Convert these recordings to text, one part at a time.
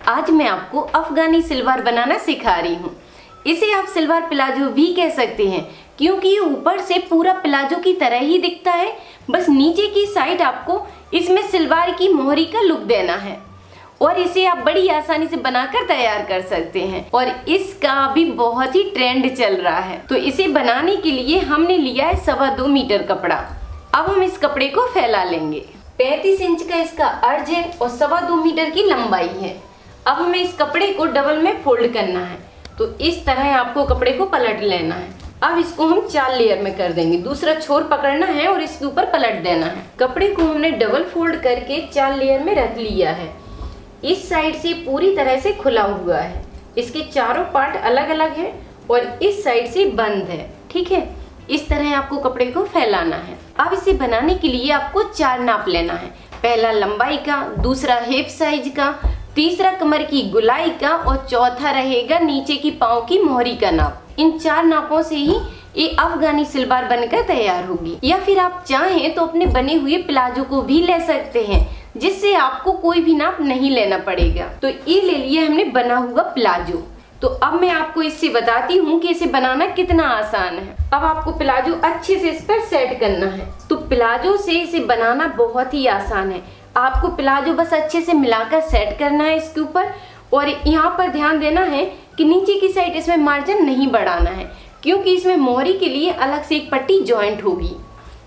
आज मैं आपको अफगानी सलवार बनाना सिखा रही हूँ। इसे आप सलवार प्लाजो भी कह सकते हैं क्योंकि ये ऊपर से पूरा प्लाजो की तरह ही दिखता है। बस नीचे की साइड आपको इसमें सलवार की मोहरी का लुक देना है और इसे आप बड़ी आसानी से बनाकर तैयार कर सकते हैं और इसका अभी बहुत ही ट्रेंड चल रहा है। तो इसे बनाने के लिए हमने लिया है 2.25 मीटर कपड़ा। अब हम इस कपड़े को फैला लेंगे। 35 इंच का इसका अर्ज है और 2.25 मीटर की लंबाई है। अब हमें इस कपड़े को डबल में फोल्ड करना है। तो इस तरह आपको कपड़े को पलट लेना है। अब इसको हम 4 लेयर में कर देंगे। दूसरा छोर पकड़ना है और इसके ऊपर पलट देना है। कपड़े को हमने डबल फोल्ड करके 4 लेयर में रख लिया है। इस साइड से पूरी तरह से खुला हुआ है, इसके चारों पार्ट अलग अलग है और इस साइड से बंद है। ठीक है, इस तरह आपको कपड़े को फैलाना है। अब इसे बनाने के लिए आपको 4 नाप लेना है। पहला लंबाई का, दूसरा हिप साइज का, तीसरा कमर की गुलाई का और चौथा रहेगा नीचे की पाँव की मोहरी का नाप। इन 4 नापों से ही ये अफगानी सलवार बनकर तैयार होगी। या फिर आप चाहें तो अपने बने हुए प्लाजो को भी ले सकते हैं जिससे आपको कोई भी नाप नहीं लेना पड़ेगा। तो ये ले लिया हमने बना हुआ प्लाजो। तो अब मैं आपको इससे बताती हूँ कि इसे बनाना कितना आसान है। अब आपको प्लाजो अच्छे से इस पर सेट करना है। तो प्लाजो से इसे बनाना बहुत ही आसान है। आपको प्लाजो बस अच्छे से मिलाकर सेट करना है इसके ऊपर। और यहाँ पर ध्यान देना है कि नीचे की साइड इसमें मार्जिन नहीं बढ़ाना है क्योंकि इसमें मोहरी के लिए अलग से एक पट्टी ज्वाइंट होगी।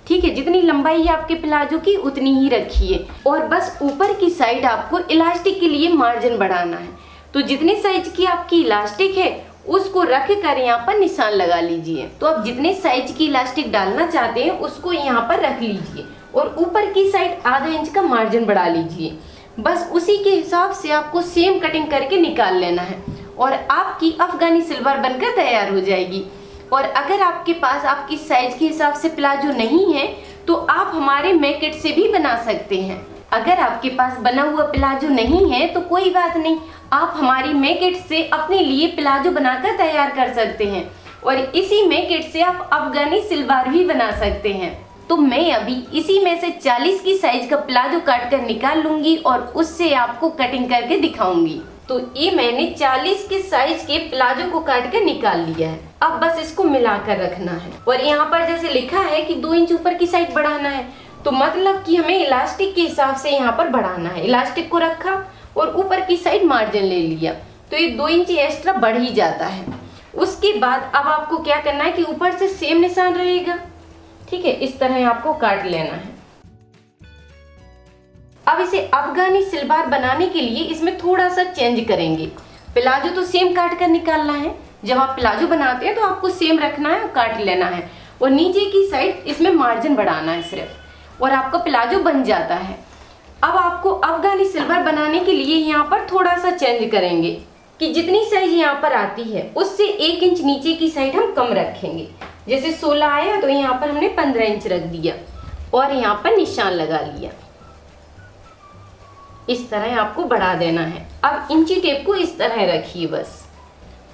ठीक है, जितनी लंबाई है आपके प्लाजो की उतनी ही रखिए और बस ऊपर की साइड आपको इलास्टिक के लिए मार्जिन बढ़ाना है। तो जितने साइज की आपकी इलास्टिक है उसको रख कर यहाँ पर निशान लगा लीजिए। तो आप जितने साइज की इलास्टिक डालना चाहते हैं उसको यहाँ पर रख लीजिए और ऊपर की साइड आधा इंच का मार्जिन बढ़ा लीजिए। बस उसी के हिसाब से आपको सेम कटिंग करके निकाल लेना है और आपकी अफगानी सलवार बनकर तैयार हो जाएगी। और अगर आपके पास आपकी साइज के हिसाब से प्लाजो नहीं है तो आप हमारे मैकेट से भी बना सकते हैं। अगर आपके पास बना हुआ प्लाजो नहीं है तो कोई बात नहीं, आप हमारी मैकेट से अपने लिए प्लाजो बनाकर तैयार कर सकते हैं और इसी मैकेट से आप अफगानी सलवार भी बना सकते हैं। तो मैं अभी इसी में से 40 की साइज का प्लाजो काट कर निकाल लूंगी और उससे आपको कटिंग करके दिखाऊंगी। तो ये मैंने 40 के साइज के प्लाजो को काट कर निकाल लिया है। अब बस इसको मिलाकर रखना है और यहाँ पर जैसे लिखा है कि 2 इंच ऊपर की साइड बढ़ाना है, तो मतलब कि हमें इलास्टिक के हिसाब से यहाँ पर बढ़ाना है। इलास्टिक को रखा और ऊपर की साइड मार्जिन ले लिया तो ये 2 इंच एक्स्ट्रा बढ़ ही जाता है। उसके बाद अब आपको क्या करना है कि ऊपर से सेम निशान रहेगा। ठीक है, इस तरह आपको काट लेना है। अब इसे अफगानी सलवार बनाने के लिए इसमें थोड़ा सा चेंज करेंगे। प्लाजो तो सेम काट कर निकालना है, जब आप प्लाजो बनाते हैं तो आपको सेम रखना है और काट लेना है और नीचे की साइड इसमें मार्जिन बढ़ाना है सिर्फ और आपका प्लाजो बन जाता है। अब आपको अफगानी सलवार बनाने के लिए यहाँ पर थोड़ा सा चेंज करेंगे कि जितनी साइज यहाँ पर आती है उससे 1 इंच नीचे की साइड हम कम रखेंगे। जैसे 16 आया तो यहाँ पर हमने 15 इंच रख दिया और यहाँ पर निशान लगा लिया। इस तरह आपको बढ़ा देना है। अब इंची टेप को इस तरह रखिए बस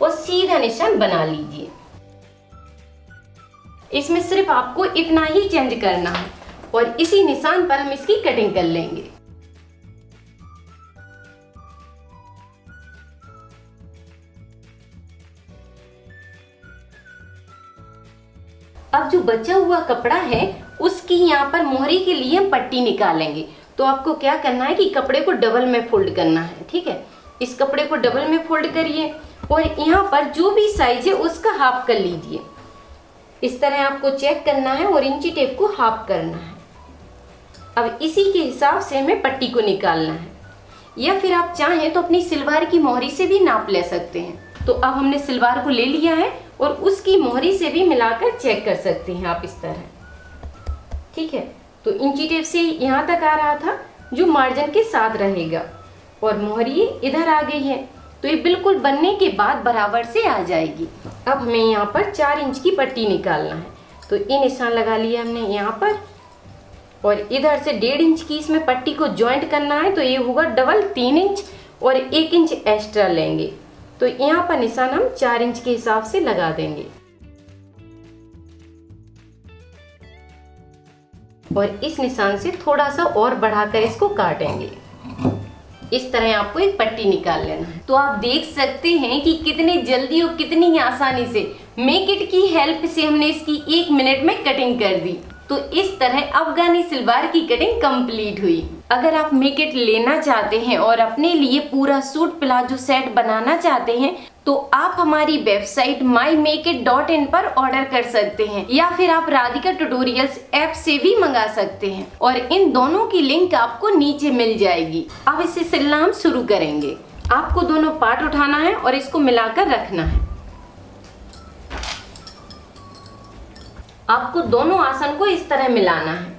और सीधा निशान बना लीजिए। इसमें सिर्फ आपको इतना ही चेंज करना है और इसी निशान पर हम इसकी कटिंग कर लेंगे। अब जो बचा हुआ कपड़ा है उसकी यहाँ पर मोहरी के लिए हम पट्टी निकालेंगे। तो आपको क्या करना है कि कपड़े को डबल में फोल्ड करना है। ठीक है, इस कपड़े को डबल में फोल्ड करिए और यहाँ पर जो भी साइज है उसका हाफ कर लीजिए। इस तरह आपको चेक करना है और इंची टेप को हाफ करना है। अब इसी के हिसाब से हमें पट्टी को निकालना है या फिर आप चाहें तो अपनी सलवार की मोहरी से भी नाप ले सकते हैं। तो अब हमने सलवार को ले लिया है और उसकी मोहरी से भी मिलाकर चेक कर सकते हैं आप इस तरह। ठीक है, तो इंची टेप से यहाँ तक आ रहा था जो मार्जिन के साथ रहेगा और मोहरी इधर आ गई है तो ये बिल्कुल बनने के बाद बराबर से आ जाएगी। अब हमें यहाँ पर 4 इंच की पट्टी निकालना है। तो ये निशान लगा लिया हमने यहाँ पर और इधर से 1.5 इंच की इसमें पट्टी को ज्वाइंट करना है। तो ये होगा डबल 3 इंच और 1 इंच एक्स्ट्रा लेंगे। तो यहाँ पर निशान हम 4 इंच के हिसाब से लगा देंगे और इस निशान से थोड़ा सा और बढ़ाकर इसको काटेंगे। इस तरह आपको एक पट्टी निकाल लेना है। तो आप देख सकते हैं कि कितने जल्दी और कितनी आसानी से मेकिट की हेल्प से हमने इसकी 1 मिनट में कटिंग कर दी। तो इस तरह अफगानी सलवार की कटिंग कंप्लीट हुई। अगर आप मेकिट लेना चाहते हैं और अपने लिए पूरा सूट प्लाजो सेट बनाना चाहते हैं तो आप हमारी वेबसाइट mymekit.in पर ऑर्डर कर सकते हैं या फिर आप राधिका ट्यूटोरियल्स ऐप से भी मंगा सकते हैं और इन दोनों की लिंक आपको नीचे मिल जाएगी। अब इसे सिलना हम शुरू करेंगे। आपको दोनों पार्ट उठाना है और इसको मिलाकर रखना है। आपको दोनों आसन को इस तरह मिलाना है।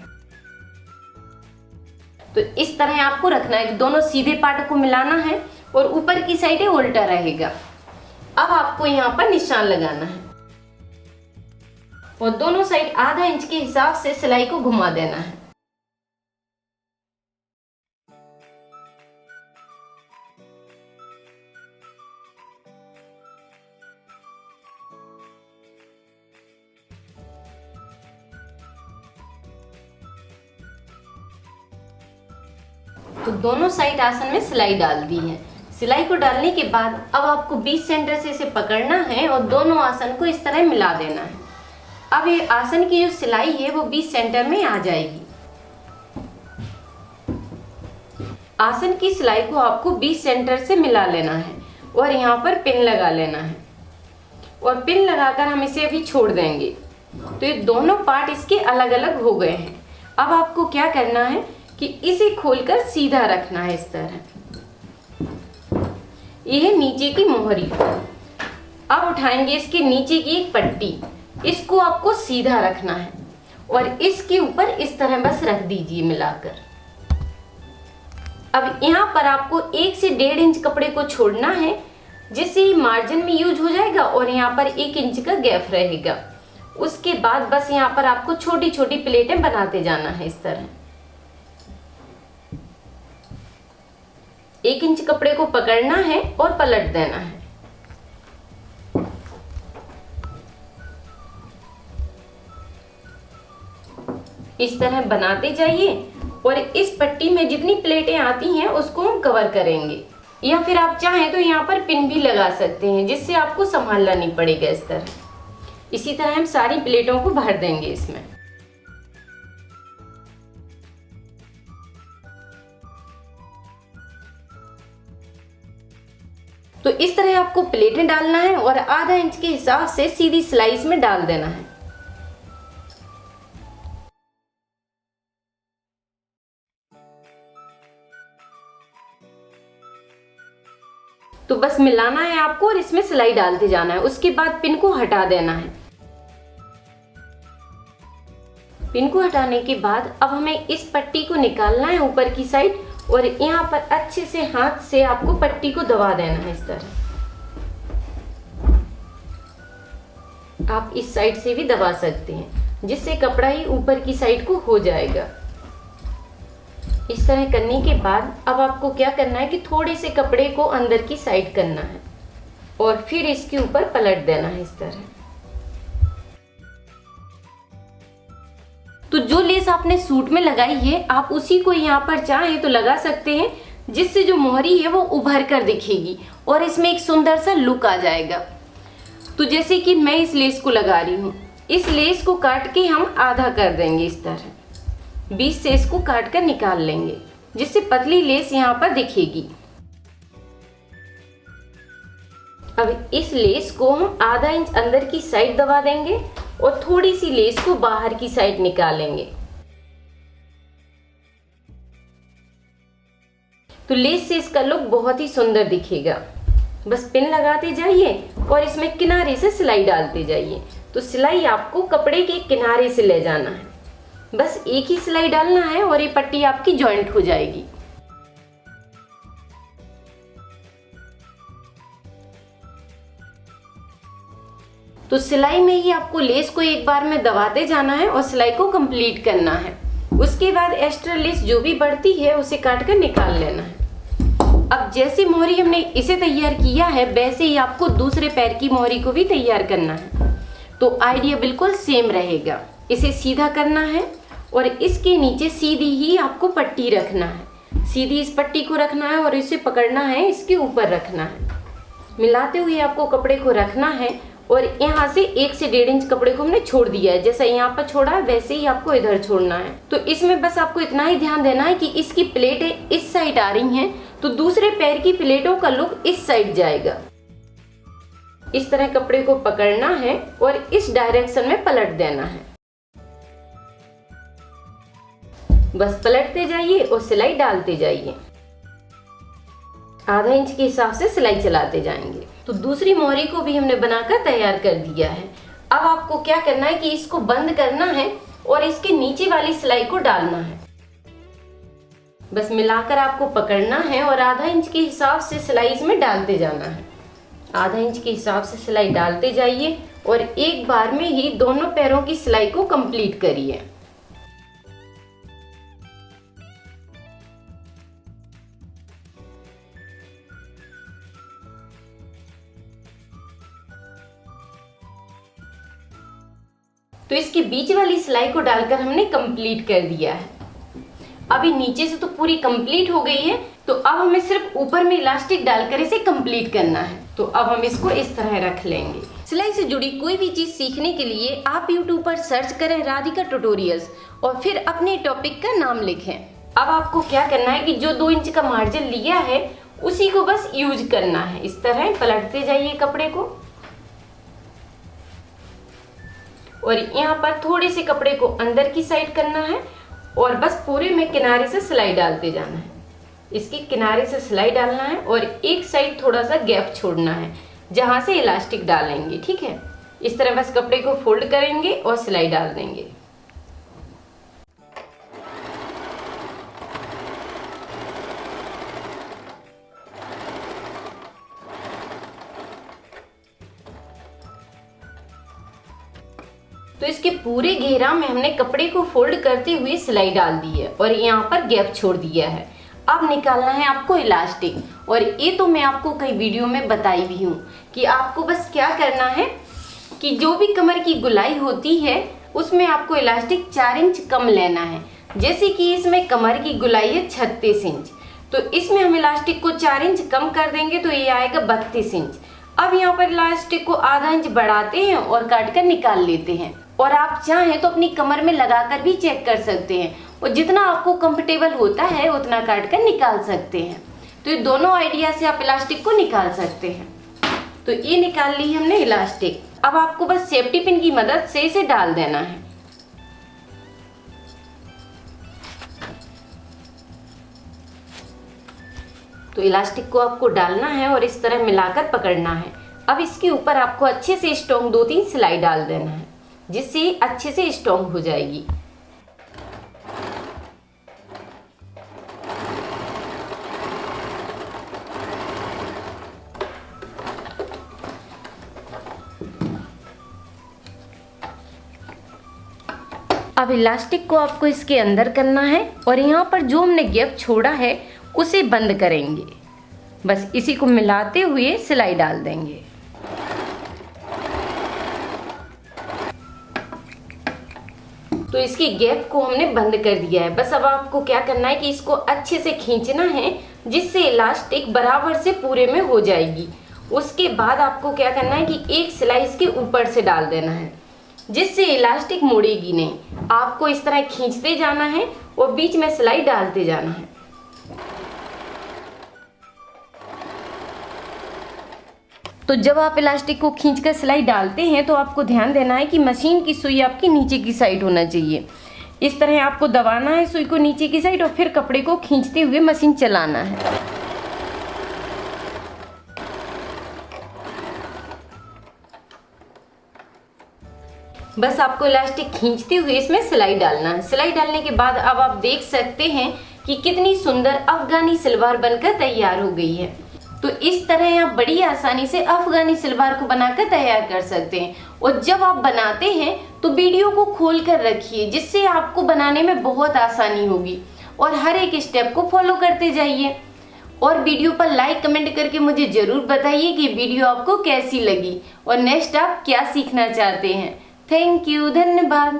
तो इस तरह आपको रखना है। दोनों सीधे पार्ट को मिलाना है और ऊपर की साइड उल्टा रहेगा। अब आपको यहाँ पर निशान लगाना है और दोनों साइड आधा इंच के हिसाब से सिलाई को घुमा देना है। तो दोनों साइड आसन में सिलाई डाल दी है। सिलाई को डालने के बाद अब आपको बीच सेंटर से इसे पकड़ना है और दोनों आसन को इस तरह मिला देना है। अब ये आसन की जो सिलाई है वो बीच सेंटर में आ जाएगी। आसन की सिलाई को आपको बीच सेंटर से मिला लेना है और यहाँ पर पिन लगा लेना है और पिन लगाकर हम इसे अभी छोड़ देंगे। तो ये दोनों पार्ट इसके अलग अलग हो गए हैं। अब आपको क्या करना है कि इसे खोलकर सीधा रखना है इस तरह। यह है नीचे की मोहरी। अब उठाएंगे इसके नीचे की एक पट्टी, इसको आपको सीधा रखना है और इसके ऊपर इस तरह बस रख दीजिए मिलाकर। अब यहाँ पर आपको 1 से 1.5 इंच कपड़े को छोड़ना है जिससे मार्जिन में यूज हो जाएगा और यहाँ पर 1 इंच का गैप रहेगा। उसके बाद बस यहाँ पर आपको छोटी छोटी प्लेटें बनाते जाना है इस तरह। 1 इंच कपड़े को पकड़ना है और पलट देना है। इस तरह बनाते जाइए और इस पट्टी में जितनी प्लेटें आती हैं उसको हम कवर करेंगे या फिर आप चाहें तो यहाँ पर पिन भी लगा सकते हैं जिससे आपको संभालना नहीं पड़ेगा इस तरह। इसी तरह हम सारी प्लेटों को भर देंगे इसमें। तो इस तरह आपको प्लेटें डालना है और आधा इंच के हिसाब से सीधी सिलाई में डाल देना है। तो बस मिलाना है आपको और इसमें सिलाई डालते जाना है। उसके बाद पिन को हटा देना है। पिन को हटाने के बाद अब हमें इस पट्टी को निकालना है ऊपर की साइड और यहाँ पर अच्छे से हाथ से आपको पट्टी को दबा देना है इस तरह। आप इस साइड से भी दबा सकते हैं जिससे कपड़ा ही ऊपर की साइड को हो जाएगा। इस तरह करने के बाद अब आपको क्या करना है कि थोड़े से कपड़े को अंदर की साइड करना है और फिर इसके ऊपर पलट देना है इस तरह। तो जो लेस आपने सूट में लगाई है आप उसी को यहाँ पर चाहें तो लगा सकते हैं जिससे जो मोहरी है वो उभर कर दिखेगी और इसमें एक सुंदर सा लुक आ जाएगा। तो जैसे कि मैं इस लेस को लगा रही हूँ, इस लेस को काट के हम आधा कर देंगे इस तरह। बीच से इसको काट कर निकाल लेंगे जिससे पतली लेस यहाँ पर दिखेगी। अब इस लेस को हम आधा इंच अंदर की साइड दबा देंगे और थोड़ी सी लेस को बाहर की साइड निकालेंगे। तो लेस से इसका लुक बहुत ही सुंदर दिखेगा। बस पिन लगाते जाइए और इसमें किनारे से सिलाई डालते जाइए। तो सिलाई आपको कपड़े के किनारे से ले जाना है। बस एक ही सिलाई डालना है और ये पट्टी आपकी जॉइंट हो जाएगी। तो सिलाई में ही आपको लेस को एक बार में दबाते जाना है और सिलाई को कंप्लीट करना है। उसके बाद एक्स्ट्रा लेस जो भी बढ़ती है उसे काट कर निकाल लेना है। अब जैसे मोहरी हमने इसे तैयार किया है वैसे ही आपको दूसरे पैर की मोहरी को भी तैयार करना है। तो आइडिया बिल्कुल सेम रहेगा। इसे सीधा करना है और इसके नीचे सीधी ही आपको पट्टी रखना है। सीधी इस पट्टी को रखना है और इसे पकड़ना है, इसके ऊपर रखना है। मिलाते हुए आपको कपड़े को रखना है और यहाँ से 1 से 1.5 इंच कपड़े को हमने छोड़ दिया है। जैसा यहाँ पर छोड़ा है वैसे ही आपको इधर छोड़ना है। तो इसमें बस आपको इतना ही ध्यान देना है कि इसकी प्लेटें इस साइड आ रही हैं, तो दूसरे पैर की प्लेटों का लुक इस साइड जाएगा। इस तरह कपड़े को पकड़ना है और इस डायरेक्शन में पलट देना है। बस पलटते जाइए और सिलाई डालते जाइए। आधा इंच के हिसाब से सिलाई चलाते जाएंगे। तो दूसरी मोहरी को भी हमने बनाकर तैयार कर दिया है। अब आपको क्या करना है कि इसको बंद करना है और इसके नीचे वाली सिलाई को डालना है। बस मिलाकर आपको पकड़ना है और आधा इंच के हिसाब से सिलाई इसमें डालते जाना है। आधा इंच के हिसाब से सिलाई डालते जाइए और एक बार में ही दोनों पैरों की सिलाई को कंप्लीट करिए। तो इसके बीच वाली सिलाई को डालकर हमने कंप्लीट कर दिया है। अभी नीचे से तो पूरी कंप्लीट हो गई है, तो अब हमें सिर्फ ऊपर में इलास्टिक डालकर इसे कंप्लीट करना है। तो अब हम इसको इस तरह रख लेंगे। सिलाई से जुड़ी कोई भी चीज सीखने के लिए आप YouTube पर सर्च करें राधिका ट्यूटोरियल्स और फिर अपने टॉपिक का नाम लिखें। अब आपको क्या करना है कि जो 2 इंच का मार्जिन लिया है उसी को बस यूज करना है। इस तरह पलटते जाइए कपड़े को और यहाँ पर थोड़े से कपड़े को अंदर की साइड करना है और बस पूरे में किनारे से सिलाई डालते जाना है। इसके किनारे से सिलाई डालना है और एक साइड थोड़ा सा गैप छोड़ना है जहाँ से इलास्टिक डालेंगे। ठीक है, इस तरह बस कपड़े को फोल्ड करेंगे और सिलाई डाल देंगे। तो इसके पूरे घेरा में हमने कपड़े को फोल्ड करते हुए सिलाई डाल दी है और यहाँ पर गैप छोड़ दिया है। अब निकालना है आपको इलास्टिक, और ये तो मैं आपको कई वीडियो में बताई भी हूँ कि आपको बस क्या करना है कि जो भी कमर की गुलाई होती है उसमें आपको इलास्टिक 4 इंच कम लेना है। जैसे कि इसमें कमर की गुलाई है 36 इंच, तो इसमें हम इलास्टिक को 4 इंच कम कर देंगे तो ये आएगा 32 इंच। अब यहाँ पर इलास्टिक को आधा इंच बढ़ाते हैं और काट कर निकाल लेते हैं। और आप चाहें तो अपनी कमर में लगाकर भी चेक कर सकते हैं और जितना आपको कंफर्टेबल होता है उतना काट कर निकाल सकते हैं। तो ये दोनों आइडिया से आप इलास्टिक को निकाल सकते हैं। तो ये निकाल ली हमने इलास्टिक। अब आपको बस सेफ्टी पिन की मदद से इसे डाल देना है। तो इलास्टिक को आपको डालना है और इस तरह मिलाकर पकड़ना है। अब इसके ऊपर आपको अच्छे से स्ट्रॉन्ग 2-3 सिलाई डाल देना है जिससे अच्छे से स्ट्रॉन्ग हो जाएगी। अब इलास्टिक को आपको इसके अंदर करना है और यहाँ पर जो हमने गैप छोड़ा है उसे बंद करेंगे। बस इसी को मिलाते हुए सिलाई डाल देंगे। तो इसके गैप को हमने बंद कर दिया है। बस अब आपको क्या करना है कि इसको अच्छे से खींचना है जिससे इलास्टिक बराबर से पूरे में हो जाएगी। उसके बाद आपको क्या करना है कि एक सिलाई इसके ऊपर से डाल देना है जिससे इलास्टिक मुड़ेगी नहीं। आपको इस तरह खींचते जाना है और बीच में सिलाई डालते जाना है। तो जब आप इलास्टिक को खींचकर सिलाई डालते हैं तो आपको ध्यान देना है कि मशीन की सुई आपकी नीचे की साइड होना चाहिए। इस तरह आपको दबाना है सुई को नीचे की साइड और फिर कपड़े को खींचते हुए मशीन चलाना है। बस आपको इलास्टिक खींचते हुए इसमें सिलाई डालना है। सिलाई डालने के बाद अब आप देख सकते हैं कि कितनी सुंदर अफगानी सलवार बनकर तैयार हो गई है। तो इस तरह आप बड़ी आसानी से अफगानी सलवार को बनाकर तैयार कर सकते हैं। और जब आप बनाते हैं तो वीडियो को खोल कर रखिए जिससे आपको बनाने में बहुत आसानी होगी और हर एक स्टेप को फॉलो करते जाइए। और वीडियो पर लाइक कमेंट करके मुझे ज़रूर बताइए कि वीडियो आपको कैसी लगी और नेक्स्ट आप क्या सीखना चाहते हैं। थैंक यू, धन्यवाद।